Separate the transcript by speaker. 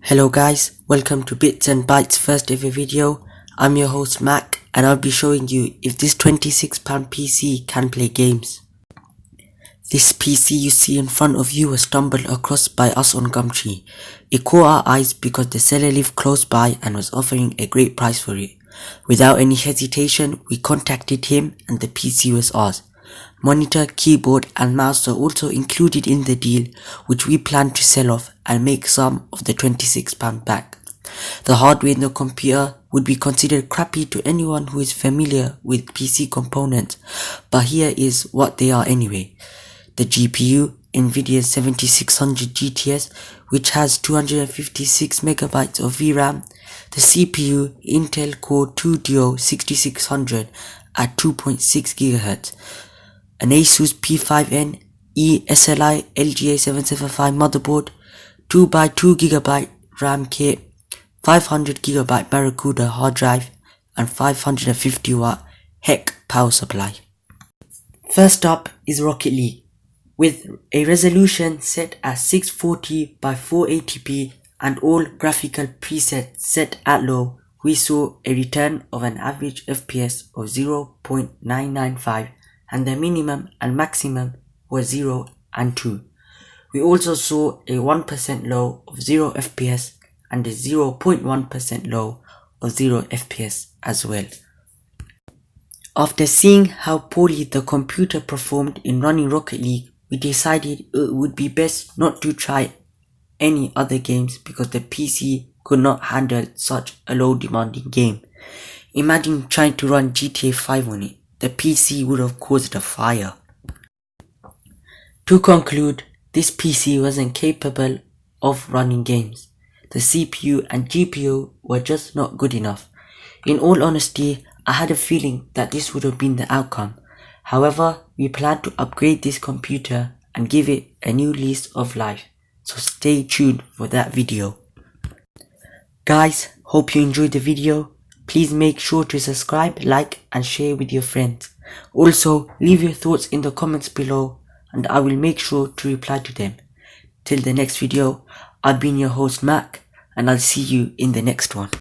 Speaker 1: Hello guys, welcome to Bits and Bytes first ever video. I'm your host Mac and I'll be showing you if this £26 PC can play games. This PC you see in front of you was stumbled across by us on Gumtree. It caught our eyes because the seller lived close by and was offering a great price for it. Without any hesitation, we contacted him and the PC was ours. Monitor, keyboard and mouse are also included in the deal, which we plan to sell off and make some of the £26 back. The hardware in the computer would be considered crappy to anyone who is familiar with PC components, but here is what they are anyway. The GPU, Nvidia 7600 GTS, which has 256MB of VRAM. The CPU, Intel Core 2 Duo 6600 at 2.6GHz. An Asus P5N eSLI LGA775 motherboard, 2x2GB RAM kit, 500GB Barracuda hard drive, and 550W HEC power supply. First up is Rocket League. With a resolution set at 640 by 480p and all graphical presets set at low, we saw a return of an average FPS of 0.995 and the minimum and maximum was 0 and 2. We also saw a 1% low of 0 FPS and a 0.1% low of 0 FPS as well. After seeing how poorly the computer performed in running Rocket League, we decided it would be best not to try any other games because the PC could not handle such a low demanding game. Imagine trying to run GTA 5 on it. The PC would have caused a fire. To conclude, this PC wasn't capable of running games. The CPU and GPU were just not good enough. In all honesty, I had a feeling that this would have been the outcome. However, we plan to upgrade this computer and give it a new lease of life. So stay tuned for that video. Guys, hope you enjoyed the video. Please make sure to subscribe, like and share with your friends. Also, leave your thoughts in the comments below and I will make sure to reply to them. Till the next video, I've been your host Mac and I'll see you in the next one.